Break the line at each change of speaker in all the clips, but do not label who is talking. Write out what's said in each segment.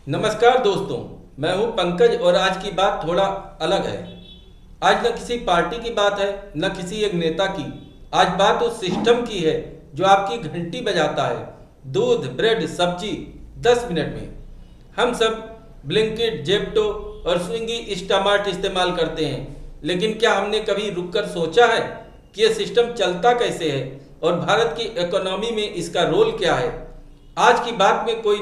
नमस्कार दोस्तों, मैं हूं पंकज और आज की बात थोड़ा अलग है। आज न किसी पार्टी की बात है, न किसी एक नेता की। आज बात उस सिस्टम की है जो आपकी घंटी बजाता है। दूध, ब्रेड, सब्जी 10 मिनट में। हम सब ब्लिंकिट, जेप्टो और स्विंगी, इंस्टामार्ट इस्तेमाल करते हैं, लेकिन क्या हमने कभी रुककर सोचा है कि यह सिस्टम चलता कैसे है और भारत की इकोनॉमी में इसका रोल क्या है? आज की बात में कोई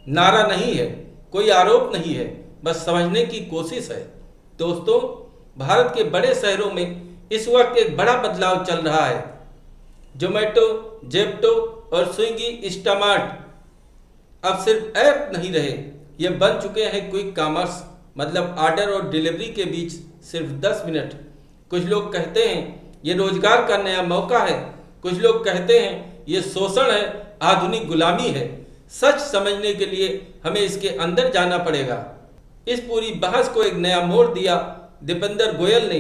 नारा नहीं है, कोई आरोप नहीं है, बस समझने की कोशिश है। दोस्तों, भारत के बड़े शहरों में इस वक्त एक बड़ा बदलाव चल रहा है। जोमेटो, जेप्टो और स्विगी, इंस्टामार्ट अब सिर्फ ऐप नहीं रहे, ये बन चुके हैं क्विक कॉमर्स। मतलब ऑर्डर और डिलीवरी के बीच सिर्फ 10 मिनट। कुछ लोग कहते हैं ये रोजगार का नया मौका है, कुछ लोग कहते हैं ये शोषण है, आधुनिक गुलामी है। सच समझने के लिए हमें इसके अंदर जाना पड़ेगा। इस पूरी बहस को एक नया मोड़ दिया दीपेंद्र गोयल ने,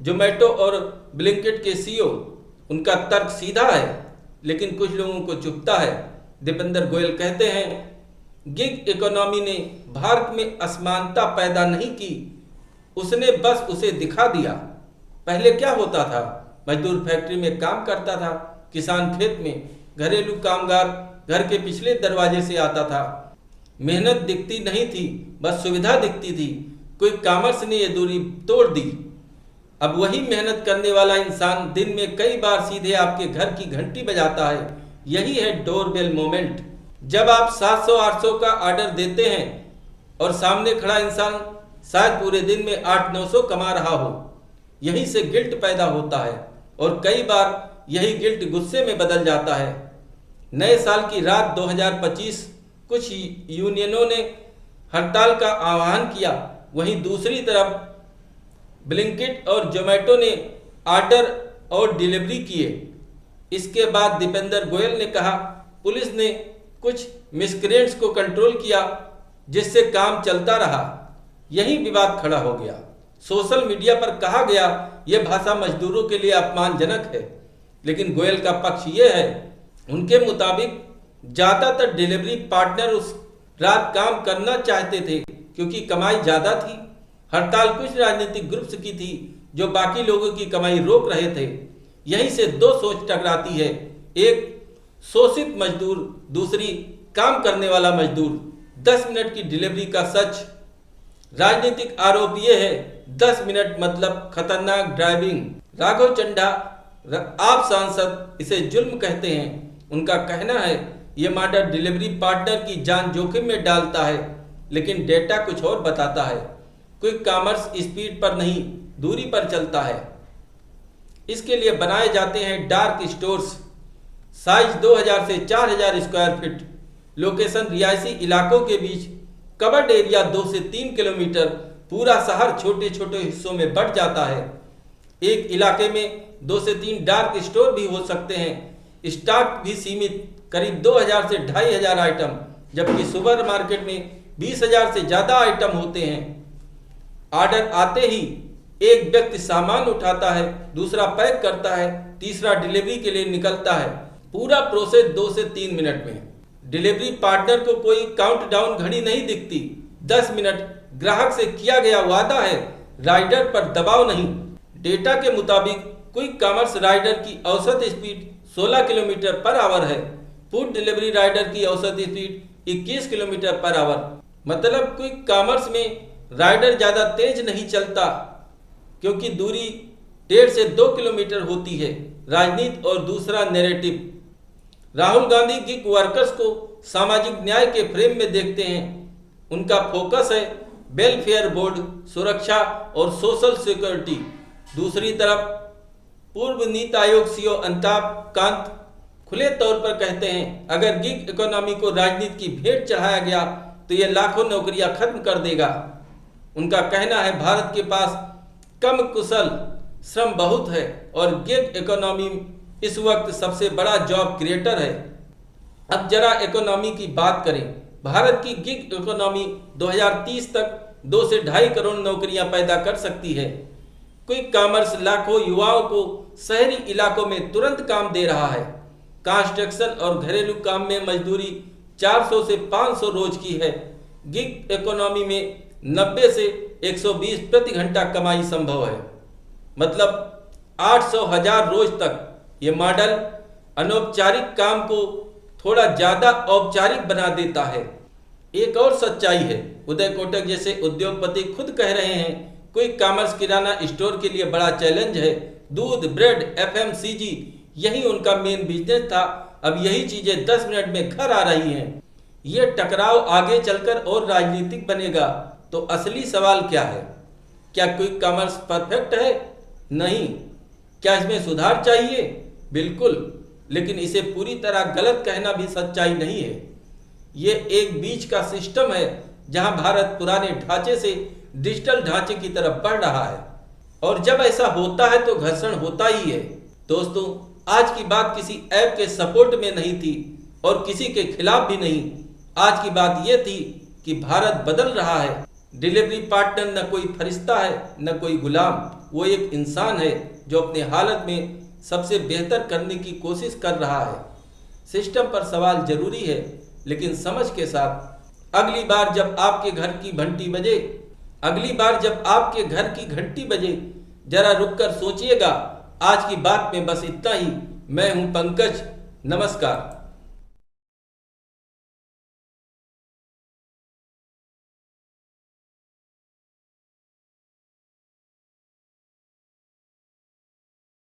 जोमेटो और ब्लिंकिट के सीईओ। उनका तर्क सीधा है, लेकिन कुछ लोगों को चुभता है। दीपेंद्र गोयल कहते हैं, गिग इकोनॉमी ने भारत में असमानता पैदा नहीं की, उसने बस उसे दिखा दिया। पहले क्या होता था? मजदूर फैक्ट्री में काम करता था, किसान खेत में, घरेलू कामगार घर के पिछले दरवाजे से आता था। मेहनत दिखती नहीं थी, बस सुविधा दिखती थी। क्विक कॉमर्स ने यह दूरी तोड़ दी। अब वही मेहनत करने वाला इंसान दिन में कई बार सीधे आपके घर की घंटी बजाता है। यही है डोरबेल मोमेंट। जब आप 700-800 का ऑर्डर देते हैं और सामने खड़ा इंसान शायद पूरे दिन में 800-900 कमा रहा हो, यहीं से गिल्ट पैदा होता है और कई बार यही गिल्ट गुस्से में बदल जाता है। नए साल की रात 2025 कुछ यूनियनों ने हड़ताल का आह्वान किया, वहीं दूसरी तरफ ब्लिंकिट और जोमेटो ने ऑर्डर और डिलीवरी किए। इसके बाद दीपेंद्र गोयल ने कहा, पुलिस ने कुछ मिसक्रेंट्स को कंट्रोल किया, जिससे काम चलता रहा। यही विवाद खड़ा हो गया। सोशल मीडिया पर कहा गया यह भाषा मजदूरों के लिए अपमानजनक है, लेकिन गोयल का पक्ष यह है, उनके मुताबिक ज़्यादातर डिलीवरी पार्टनर उस रात काम करना चाहते थे क्योंकि कमाई ज़्यादा थी। हड़ताल कुछ राजनीतिक ग्रुप्स की थी जो बाकी लोगों की कमाई रोक रहे थे। यहीं से दो सोच टकराती है, एक शोषित मजदूर, दूसरी काम करने वाला मजदूर। 10 मिनट की डिलीवरी का सच। राजनीतिक आरोप यह है 10 मिनट मतलब खतरनाक ड्राइविंग। राघव चड्ढा, आप सांसद, इसे जुल्म कहते हैं। उनका कहना है ये मॉडल डिलीवरी पार्टनर की जान जोखिम में डालता है, लेकिन डेटा कुछ और बताता है। क्विक कॉमर्स स्पीड पर नहीं, दूरी पर चलता है। इसके लिए बनाए जाते हैं डार्क स्टोर्स। साइज 2000 से 4000 स्क्वायर फीट। लोकेशन रिहायशी इलाकों के बीच। कवर्ड एरिया 2 से 3 किलोमीटर। पूरा शहर छोटे छोटे हिस्सों में बंट जाता है। एक इलाके में 2 से 3 डार्क स्टोर भी हो सकते हैं। स्टॉक भी सीमित, करीब 2000 से 2500 आइटम, जबकि सुपर मार्केट में 20,000 से ज़्यादा आइटम होते हैं। ऑर्डर आते ही एक व्यक्ति सामान उठाता है, दूसरा पैक करता है, तीसरा डिलीवरी के लिए निकलता है। पूरा प्रोसेस 2 से 3 मिनट में। डिलीवरी पार्टनर को कोई काउंटडाउन घड़ी नहीं दिखती। 10 मिनट ग्राहक से किया गया वादा है, राइडर पर दबाव नहीं। डेटा के मुताबिक क्विक कॉमर्स राइडर की औसत स्पीड 16 किलोमीटर पर आवर है। फूड डिलीवरी राइडर की औसत स्पीड 21 किलोमीटर पर आवर। मतलब क्विक कॉमर्स में राइडर ज़्यादा तेज नहीं चलता, क्योंकि दूरी 1.5 से 2 किलोमीटर होती है। राजनीति और दूसरा narrative. Rahul Gandhi gig workers को सामाजिक न्याय के फ्रेम में देखते हैं। उनका फोकस है वेलफेयर बोर्ड, सुरक्षा और सोशल सिक्योरिटी। दूसरी तरफ पूर्व नीति आयोग सीईओ अमिताभ कांत खुले तौर पर कहते हैं, अगर गिग इकोनॉमी को राजनीति की भेंट चढ़ाया गया तो यह लाखों नौकरियां खत्म कर देगा। उनका कहना है भारत के पास कम कुशल श्रम बहुत है और गिग इकोनॉमी इस वक्त सबसे बड़ा जॉब क्रिएटर है। अब जरा इकोनॉमी की बात करें। भारत की गिग इकोनॉमी 2030 तक 2 से 2.5 करोड़ नौकरियां पैदा कर सकती है। क्विक कॉमर्स लाखों युवाओं को शहरी इलाकों में तुरंत काम दे रहा है। कंस्ट्रक्शन और घरेलू काम में मजदूरी 400 से 500 रोज की है, गिग इकोनॉमी में 90 से 120 प्रति घंटा कमाई संभव है। मतलब 800,000 रोज तक। ये मॉडल अनौपचारिक काम को थोड़ा ज़्यादा औपचारिक बना देता है। एक और सच्चाई है, उदय कोटक जैसे उद्योगपति खुद कह रहे हैं, क्विक कॉमर्स किराना स्टोर के लिए बड़ा चैलेंज है। दूध, ब्रेड, FMCG यही उनका मेन बिजनेस था। अब यही चीज़ें 10 मिनट में घर आ रही हैं। ये टकराव आगे चलकर और राजनीतिक बनेगा। तो असली सवाल क्या है? क्या क्विक कॉमर्स परफेक्ट है? नहीं। क्या इसमें सुधार चाहिए? बिल्कुल। लेकिन इसे पूरी तरह गलत कहना भी सच्चाई नहीं है। ये एक बीच का सिस्टम है जहां भारत पुराने ढांचे से डिजिटल ढांचे की तरफ बढ़ रहा है। और जब ऐसा होता है तो घर्षण होता ही है। दोस्तों, आज की बात किसी ऐप के सपोर्ट में नहीं थी और किसी के खिलाफ भी नहीं। आज की बात यह थी कि भारत बदल रहा है। डिलीवरी पार्टनर न कोई फरिश्ता है न कोई गुलाम। वो एक इंसान है जो अपने हालत में सबसे बेहतर करने की कोशिश कर रहा है। सिस्टम पर सवाल जरूरी है, लेकिन समझ के साथ। अगली बार जब आपके घर की घंटी बजे, जरा रुककर सोचिएगा। आज की बात में बस इतना ही। मैं हूं पंकज। नमस्कार।